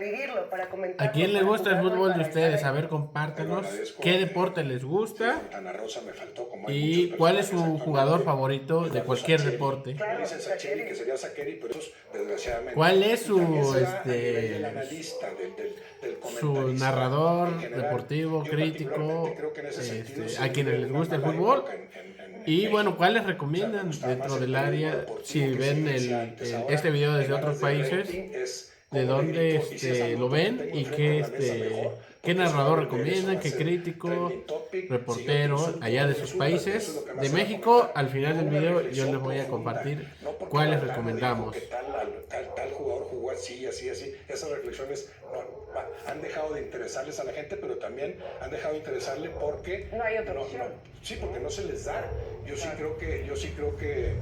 vivirlo, para comentarlo. ¿A quién le para gusta el jugarlo y fútbol de para ustedes? estar A ahí. ver, compártanos. ¿Qué deporte les gusta? Fontana Rosa me faltó, como hay muchos ¿Y cuál es su personajes jugador actualmente. favorito de Eduardo cualquier Sacheri. deporte? Claro, Le dicen Sacheri, que sería Sakeri, pero eso desgraciadamente. ¿Cuál es Y también su se da a nivel del analista, del su comentarista en narrador general. deportivo, Yo particularmente crítico, creo que en ese sentido sí a quienes vive les una gusta el mala fútbol? época en Y bueno, México. ¿cuál les O sea, me recomiendan gustaba dentro más el del periodismo área? deportivo Si que se ven decía antes. este Ahora, video desde en otros aras del países, rating, es de cómo le dónde grito. Y si es lo anoto que ven tengo y enfrente en la mesa, mejor, qué porque se va a narrador vender, eso va recomiendan, a qué ser crítico, trending topic. Si yo te reportero insulto, allá tú de me sus insultas, eso es países. lo que más De se va a México, comentar. al final No del una video yo les reflexión voy a profunda, compartir no porque cuáles Valdano dijo recomendamos. que tal jugador jugó así, así, así. Esas reflexiones han dejado de interesarles a la gente, pero también han dejado de interesarle porque No hay otra opción. sí, porque no se les da. Yo sí creo que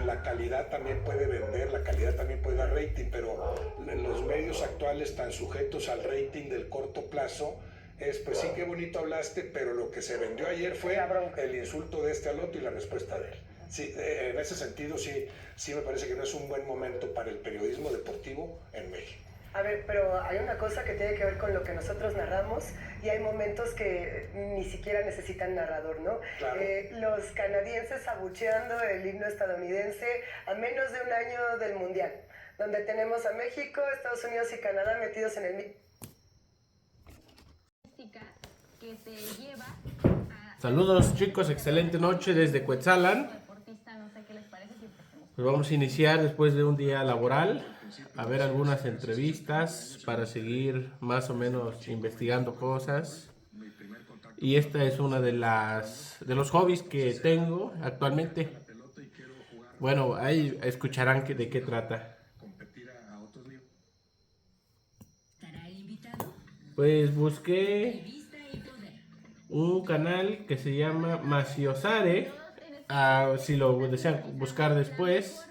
la calidad también puede vender, la calidad también puede dar rating, pero los medios actuales tan sujetos al rating del corto plazo es, pues sí, qué bonito hablaste, pero lo que se vendió ayer fue el insulto de este al otro y la respuesta de él. Sí, en ese sentido sí me parece que no es un buen momento para el periodismo deportivo en México. A ver, pero hay una cosa que tiene que ver con lo que nosotros narramos y hay momentos que ni siquiera necesitan narrador, ¿no? Claro. Los canadienses abucheando el himno estadounidense a menos de un año del Mundial, donde tenemos a México, Estados Unidos y Canadá metidos en el... Que te lleva a... Saludos chicos, excelente noche desde Cuetzalan. Pues vamos a iniciar después de un día laboral, a ver algunas entrevistas para seguir más o menos investigando cosas. Y esta es una de los hobbies que tengo actualmente. Bueno, ahí escucharán de qué trata. Pues busqué un canal que se llama Maciosare, si lo desean buscar después.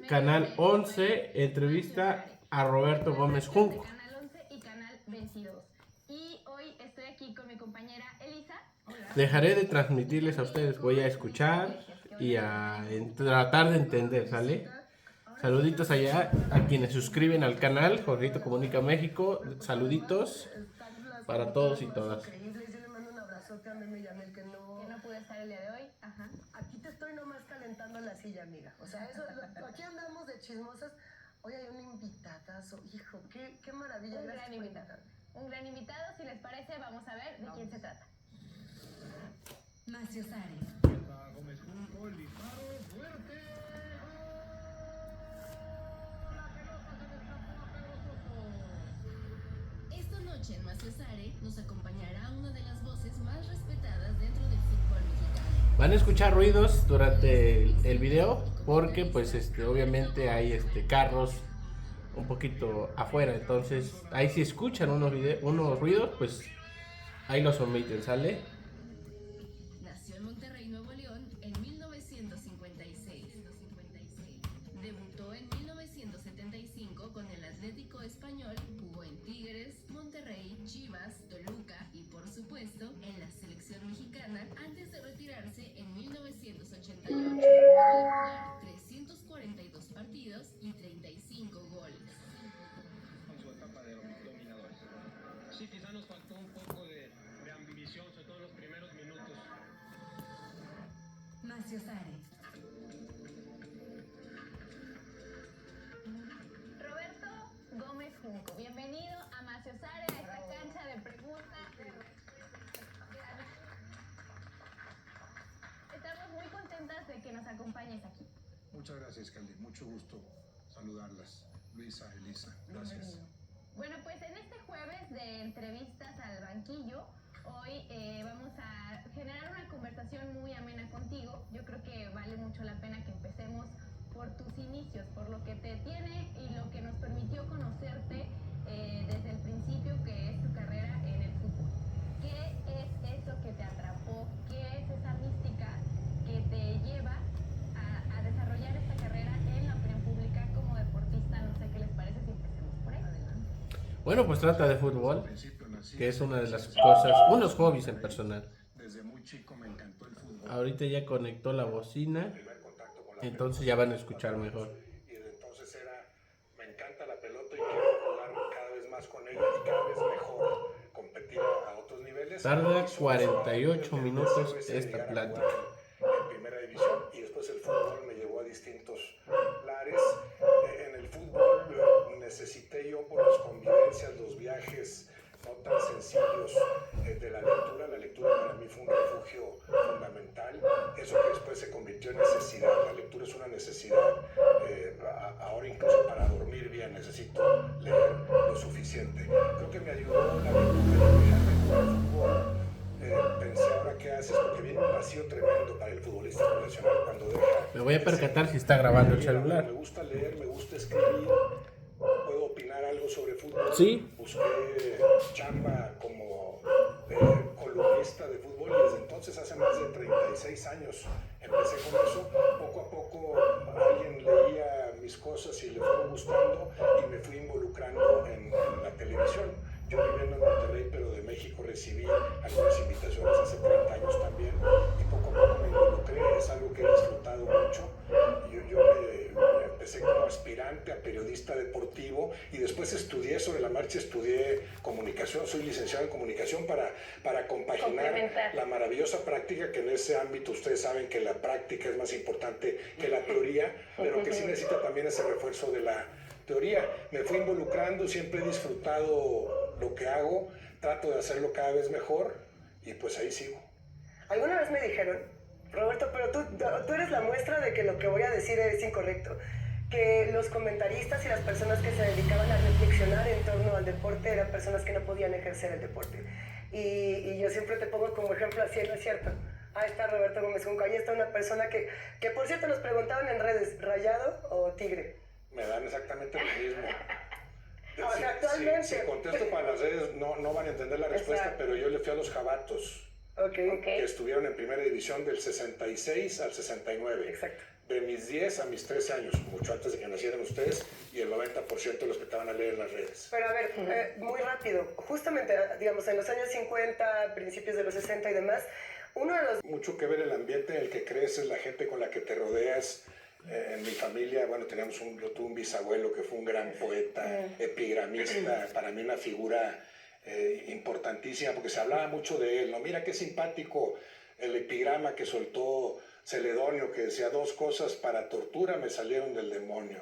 Canal 11, entrevista a Roberto Gómez Junco. Y hoy estoy aquí con mi compañera Elisa. Dejaré de transmitirles a ustedes, voy a escuchar y a tratar de entender, ¿sale? Saluditos allá a quienes suscriben al canal Jorgito Comunica México. Saluditos para todos y todas. Increíbles, yo le mando un abrazote a Meme Yamel que no pude estar el día de hoy. Ajá. Aquí te estoy nomás calentando la silla, amiga. O sea, aquí andamos de chismosas. Hoy hay un invitadazo, hijo, qué maravilla. Un Gracias gran por invitado. Un gran invitado, si les parece, vamos a ver de quién se trata. Maciosare. Gómez Junco, el disparo fuerte. La pelota se le escapó a Pedro Soto. Esta noche en Maciosare nos acompañará una de las voces más respetadas dentro del fútbol mexicano. Van a escuchar ruidos durante el video porque pues obviamente hay carros un poquito afuera, entonces ahí si escuchan unos ruidos, pues ahí los omiten, ¿sale? Nació en Monterrey, Nuevo León, en 1956. Debutó en 1975 con el Atlético Español, jugó en Tigres, Monterrey, Chivas, Toluca y por supuesto en la selección mexicana antes de retirarse en 1988. Luego de jugar 342 partidos y 35 goles. Con su etapa de dominadores. Sí, quizá nos faltó un poco de ambición, sobre todo en los primeros minutos. Maciosare. Roberto Gómez Junco, bienvenido a Maciosare, a esta cancha de preguntas. Estamos muy contentas de que nos acompañes aquí. Muchas gracias, Candy. Mucho gusto saludarlas. Luisa, Elisa, gracias. Bueno, pues en este jueves de entrevistas al banquillo, hoy vamos a generar una conversación muy amena contigo. Yo creo que vale mucho la pena que empecemos por tus inicios, por lo que te tiene y lo que nos permitió conocerte desde el principio, que es tu carrera en el fútbol. ¿Qué es eso que te atrapó? ¿Qué es esa mística que te lleva a desarrollar esta carrera en la opinión pública como deportista? No sé qué les parece si empecemos por ahí. Bueno, pues trata de fútbol, que es una de las cosas, unos hobbies en personal. Desde muy chico me encantó el fútbol. Ahorita ya conectó la bocina, entonces ya van a escuchar mejor. Y desde entonces me encanta la pelota y quiero Tarda 48 minutos esta plática. En primera división, y después el fútbol me llevó a distintos lares. En el fútbol necesité yo, por las convivencias, los viajes no tan sencillos de la lectura. La lectura para mí fue un refugio fundamental, eso que después se convirtió en necesidad. La lectura es una necesidad, ahora incluso para dormir bien necesito leer lo suficiente. Creo que me ayudó la lectura a dejarme jugar fútbol. Pensé, ahora qué haces, porque viene un vacío tremendo para el futbolista profesional cuando deja. Me voy a percatar si está grabando el celular. Me gusta leer, me gusta escribir, puedo opinar algo sobre fútbol. Sí. Busqué chamba como columnista de fútbol y desde entonces, hace más de 36 años, empecé con eso. Poco a poco alguien leía mis cosas y le fueron gustando y me fui involucrando en la televisión. Yo viviendo en Monterrey, pero de México, recibí algunas invitaciones hace 30 años también y poco a poco me involucré. Es algo que he disfrutado mucho. Yo me empecé como aspirante a periodista deportivo y después estudié sobre la marcha, estudié comunicación, soy licenciado en comunicación para compaginar la maravillosa práctica, que en ese ámbito ustedes saben que la práctica es más importante que la teoría, pero que sí necesita también ese refuerzo de la teoría. Me fui involucrando, siempre he disfrutado lo que hago, trato de hacerlo cada vez mejor y pues ahí sigo. Alguna vez me dijeron, Roberto, pero tú eres la muestra de que lo que voy a decir es incorrecto, que los comentaristas y las personas que se dedicaban a reflexionar en torno al deporte eran personas que no podían ejercer el deporte. Y yo siempre te pongo como ejemplo, así no es cierto. Ahí está Roberto Gómez Junco, ahí está una persona que por cierto nos preguntaban en redes, ¿Rayado o Tigre? Me dan exactamente lo mismo. O sea, actualmente. Si contesto para las redes no van a entender la respuesta. Exacto. Pero yo le fui a los Jabatos, que estuvieron en primera división del 66 al 69. Exacto. De mis 10 a mis 13 años, mucho antes de que nacieran ustedes, y el 90% de los que estaban a leer en las redes. Pero a ver, muy rápido, justamente, digamos, en los años 50, principios de los 60 y demás, uno de los... Mucho que ver el ambiente en el que creces, la gente con la que te rodeas. En mi familia, bueno, yo tuve un bisabuelo que fue un gran poeta, epigramista, para mí una figura importantísima, porque se hablaba mucho de él, ¿no? Mira qué simpático el epigrama que soltó Celedonio, que decía: dos cosas para tortura me salieron del demonio: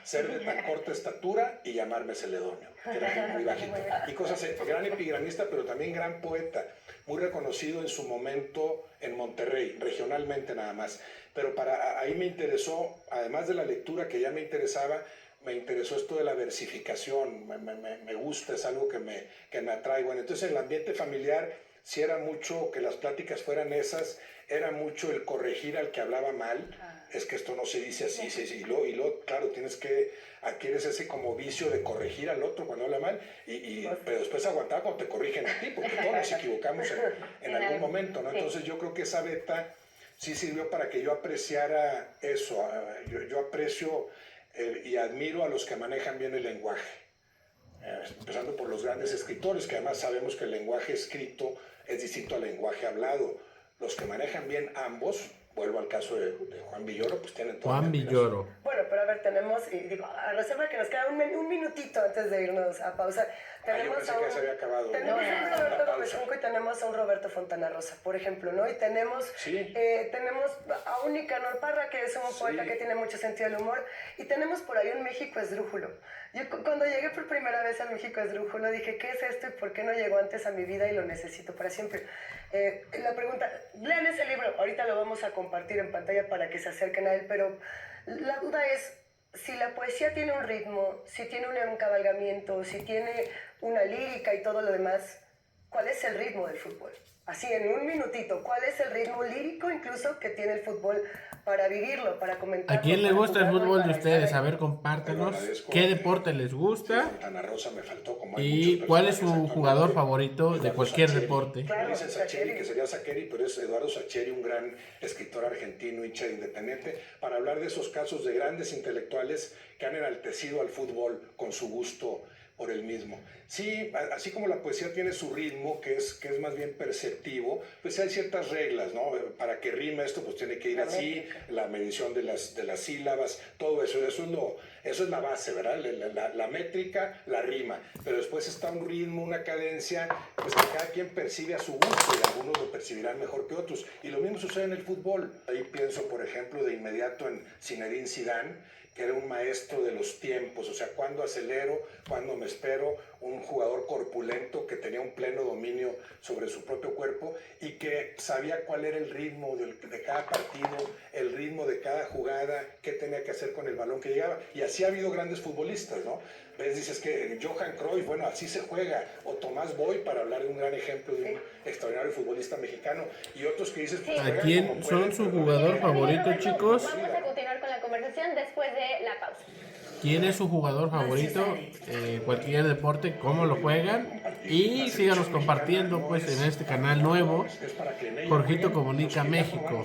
ser de tan corta estatura y llamarme Celedonio, que era muy bajito. Y cosas, gran epigramista, pero también gran poeta, muy reconocido en su momento en Monterrey, regionalmente nada más. Pero ahí me interesó, además de la lectura que ya me interesaba, me interesó esto de la versificación, me gusta, es algo que me atrae. Bueno, entonces en el ambiente familiar sí era mucho que las pláticas fueran esas, era mucho el corregir al que hablaba mal, es que esto no se dice así, sí, y luego, claro, adquieres ese como vicio de corregir al otro cuando habla mal, pero después aguantar cuando te corrigen a ti, porque todos nos equivocamos en algún momento, ¿no? Entonces yo creo que esa beta sí sirvió para que yo apreciara eso. Yo aprecio y admiro a los que manejan bien el lenguaje, empezando por los grandes escritores, que además sabemos que el lenguaje escrito es distinto al lenguaje hablado. Los que manejan bien ambos, vuelvo al caso de Juan Villoro, pues tienen todo. Juan Villoro. Bueno, pero a ver, tenemos, y digo, a reserva que nos queda un minutito antes de irnos a pausa. Yo pensé que se había acabado. Tenemos a un Roberto Gómez Junco y tenemos a un Roberto Fontana Rosa, por ejemplo, ¿no? Y tenemos a un Nicanor Parra, que es un poeta que tiene mucho sentido del humor, y tenemos por ahí un México esdrújulo. Yo cuando llegué por primera vez a México esdrújulo dije, ¿qué es esto y por qué no llegó antes a mi vida y lo necesito para siempre? La pregunta, lean ese libro, ahorita lo vamos a compartir en pantalla para que se acerquen a él, pero la duda es, si la poesía tiene un ritmo, si tiene un encabalgamiento, si tiene una lírica y todo lo demás, ¿cuál es el ritmo del fútbol? Así, en un minutito, ¿cuál es el ritmo lírico incluso que tiene el fútbol para vivirlo, para comentarlo? ¿A quién le gusta el fútbol de ustedes? A ver, compártanos. ¿Qué deporte les gusta? Fontana Rosa me faltó, como ¿Y cuál es su jugador favorito de cualquier deporte? Claro, dicen Sacheri, que sería Sacheri, pero es Eduardo Sacheri, un gran escritor argentino, hincha de Independiente, para hablar de esos casos de grandes intelectuales que han enaltecido al fútbol con su gusto por el mismo. Sí, así como la poesía tiene su ritmo, que es más bien perceptivo, pues hay ciertas reglas, ¿no? Para que rime esto, pues tiene que ir así, la medición de las sílabas, todo eso, eso es la base, ¿verdad? La métrica, la rima, pero después está un ritmo, una cadencia, pues que cada quien percibe a su gusto, y algunos lo percibirán mejor que otros, y lo mismo sucede en el fútbol. Ahí pienso, por ejemplo, de inmediato en Zinedine Zidane, que era un maestro de los tiempos, o sea, cuándo acelero, cuándo me espero, un jugador corpulento que tenía un pleno dominio sobre su propio cuerpo y que sabía cuál era el ritmo de cada partido, el ritmo de cada jugada, qué tenía que hacer con el balón que llegaba. Y así ha habido grandes futbolistas, ¿no? ¿Ves? Dices que Johan Cruyff, bueno, así se juega, o Tomás Boy, para hablar de un gran ejemplo de un extraordinario futbolista mexicano, y otros que dices... Pues, ¿A quién son su jugador favorito, chicos? Vamos a continuar con la conversación después de la pausa. ¿Quién es su jugador favorito? Cualquier deporte, cómo lo juegan. Y síganos compartiendo pues en este canal nuevo, Jorgito Comunica México.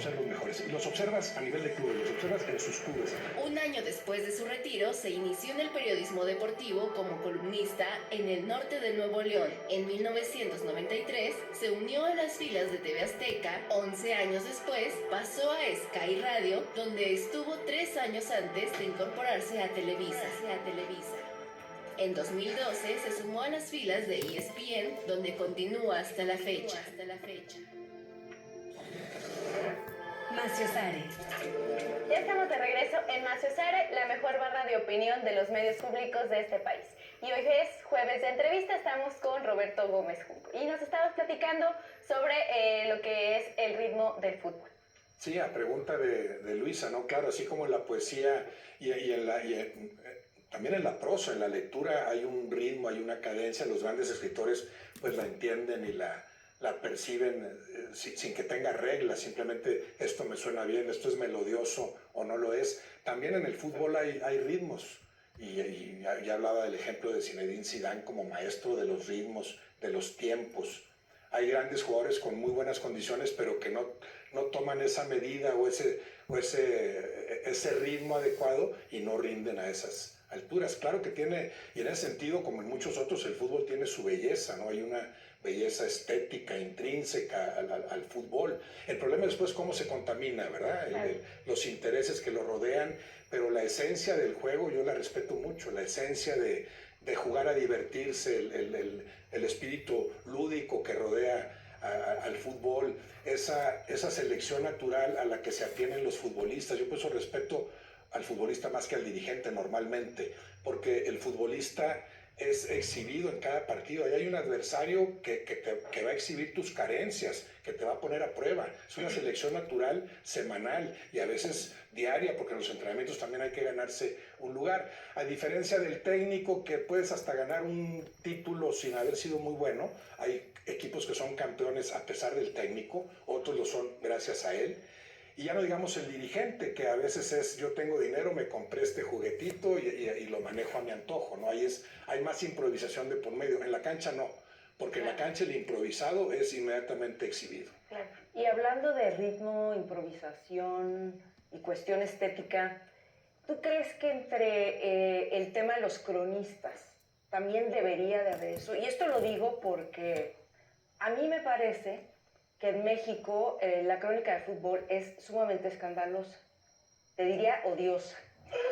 Los observas a nivel de clubes, los observas en sus clubes. Un año después de su retiro, se inició en el periodismo deportivo como columnista en el norte de Nuevo León. En 1993 se unió a las filas de TV Azteca. 11 años después pasó a Sky Radio, donde estuvo 3 años antes de incorporarse a Televisa. En 2012 se sumó a las filas de ESPN, donde continúa hasta la fecha. Maciosare. Ya estamos de regreso en Maciosare, la mejor barra de opinión de los medios públicos de este país. Y hoy es jueves de entrevista, estamos con Roberto Gómez Junco. Y nos estabas platicando sobre lo que es el ritmo del fútbol. Sí, a pregunta de Luisa, ¿no? Claro, así como en la poesía también en la prosa, en la lectura hay un ritmo, hay una cadencia, los grandes escritores pues la entienden y la perciben sin que tenga reglas, simplemente esto me suena bien, esto es melodioso o no lo es. También en el fútbol hay ritmos, y ya hablaba del ejemplo de Zinedine Zidane como maestro de los ritmos, de los tiempos. Hay grandes jugadores con muy buenas condiciones, pero que no toman esa medida o ese ritmo adecuado y no rinden a esas alturas. Claro que tiene, y en ese sentido, como en muchos otros, el fútbol tiene su belleza, ¿no? Hay una belleza estética, intrínseca al fútbol. El problema después es cómo se contamina, ¿verdad? Los intereses que lo rodean, pero la esencia del juego yo la respeto mucho, la esencia de jugar a divertirse, el espíritu lúdico que rodea al fútbol, esa selección natural a la que se atienen los futbolistas. Yo por eso respeto al futbolista más que al dirigente normalmente, porque el futbolista es exhibido en cada partido. Ahí hay un adversario que va a exhibir tus carencias, que te va a poner a prueba. Es una selección natural semanal y a veces diaria, porque en los entrenamientos también hay que ganarse un lugar. A diferencia del técnico, que puedes hasta ganar un título sin haber sido muy bueno. Hay equipos que son campeones a pesar del técnico, otros lo son gracias a él. Y ya no digamos el dirigente, que a veces es, yo tengo dinero, me compré este juguetito y lo manejo a mi antojo, ¿no? Hay más improvisación de por medio. En la cancha no, porque en la cancha el improvisado es inmediatamente exhibido. Claro. Y hablando de ritmo, improvisación y cuestión estética, ¿tú crees que entre el tema de los cronistas también debería de haber eso? Y esto lo digo porque a mí me parece que en México la crónica de fútbol es sumamente escandalosa. Te diría odiosa,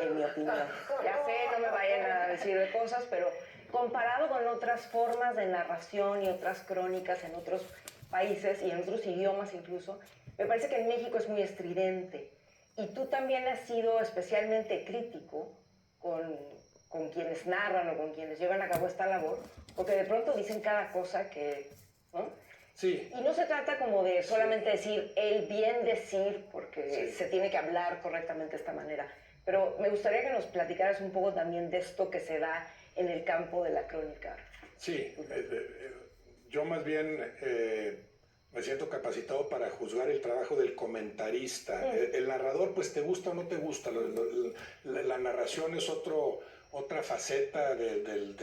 en mi opinión. Ya sé, no me vayan a decir de cosas, pero comparado con otras formas de narración y otras crónicas en otros países y en otros idiomas incluso, me parece que en México es muy estridente. Y tú también has sido especialmente crítico con quienes narran o con quienes llevan a cabo esta labor, porque de pronto dicen cada cosa que, ¿no? Sí. Y no se trata como de solamente decir el bien decir, porque se tiene que hablar correctamente de esta manera. Pero me gustaría que nos platicaras un poco también de esto que se da en el campo de la crónica. Sí, yo más bien me siento capacitado para juzgar el trabajo del comentarista. El narrador, pues te gusta o no te gusta. La narración es otra faceta del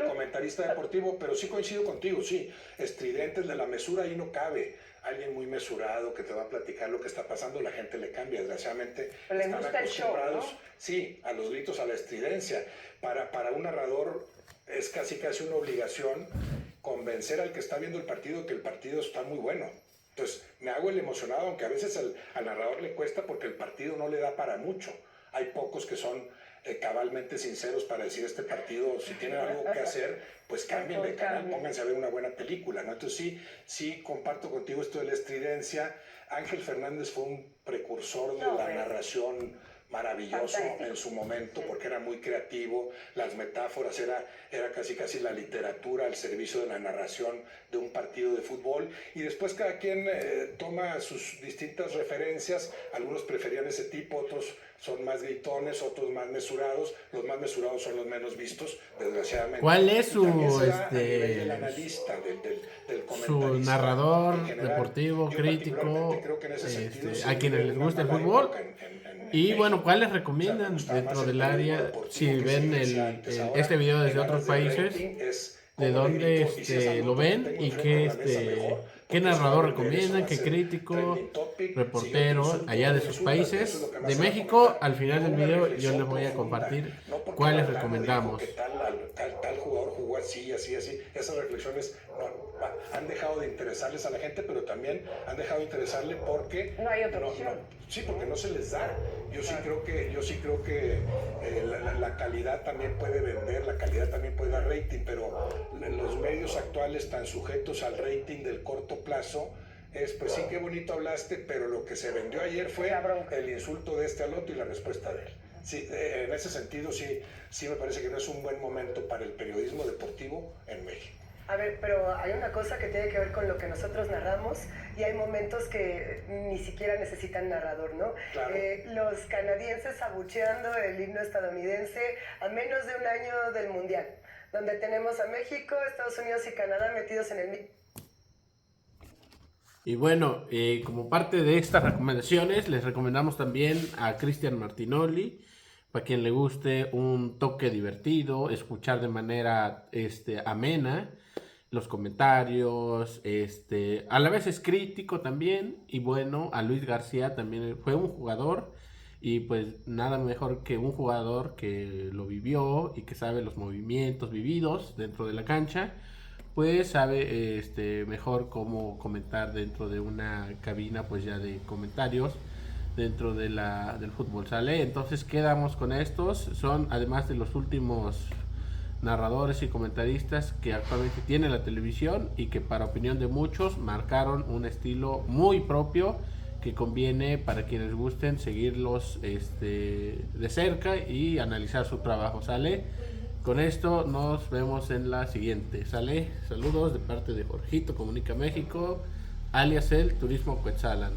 comentarista deportivo, pero sí coincido contigo, sí, estridente, el de la mesura ahí no cabe. Alguien muy mesurado que te va a platicar lo que está pasando, la gente le cambia, desgraciadamente. Pero les gusta el show, ¿no? Sí, a los gritos, a la estridencia. Para un narrador es casi una obligación convencer al que está viendo el partido que el partido está muy bueno. Entonces me hago el emocionado, aunque a veces al narrador le cuesta porque el partido no le da para mucho. Hay pocos que son cabalmente sinceros para decir este partido, si tienen algo que hacer, pues cambien de canal, pónganse a ver una buena película, ¿no? Entonces sí comparto contigo esto de la estridencia. Ángel Fernández fue un precursor de la narración maravilloso en su momento, porque era muy creativo, las metáforas, era casi la literatura al servicio de la narración de un partido de fútbol, y después cada quien toma sus distintas referencias. Algunos preferían ese tipo, otros son más gritones, otros más mesurados. Los más mesurados son los menos vistos, desgraciadamente. ¿Cuál es su del analista, del su narrador deportivo, crítico, a quienes les gusta el fútbol? Y bueno, ¿cuáles recomiendan dentro del área? Si ven este video desde otros países, ¿de dónde lo ven? ¿Y qué narrador recomiendan? ¿Qué crítico, reportero allá de sus países? De México, al final del video yo les voy a compartir cuáles recomendamos. Tal jugador jugó así. Esas reflexiones han dejado de interesarles a la gente, pero también han dejado de interesarle porque no hay otra opción. Sí, porque no se les da. Yo sí creo que la calidad también puede vender, la calidad también puede dar rating, pero los medios actuales tan sujetos al rating del corto plazo pues sí, qué bonito hablaste, pero lo que se vendió ayer fue el insulto de este al otro y la respuesta de él. Sí, en ese sentido sí me parece que no es un buen momento para el periodismo deportivo en México. A ver, pero hay una cosa que tiene que ver con lo que nosotros narramos y hay momentos que ni siquiera necesitan narrador, ¿no? Claro. Los canadienses abucheando el himno estadounidense a menos de un año del Mundial, donde tenemos a México, Estados Unidos y Canadá metidos en el... Y bueno, como parte de estas recomendaciones, les recomendamos también a Cristian Martinoli, para quien le guste un toque divertido, escuchar de manera amena los comentarios, a la vez es crítico también. Y bueno, a Luis García también fue un jugador, y pues nada mejor que un jugador que lo vivió y que sabe los movimientos vividos dentro de la cancha, pues sabe mejor cómo comentar dentro de una cabina pues ya de comentarios dentro de del fútbol, ¿sale? Entonces quedamos con estos, son además de los últimos narradores y comentaristas que actualmente tiene la televisión y que para opinión de muchos marcaron un estilo muy propio que conviene para quienes gusten seguirlos de cerca y analizar su trabajo, ¿sale? Con esto nos vemos en la siguiente, ¿sale? Saludos de parte de Jorgito Comunica México, alias el Turismo Quetzalan.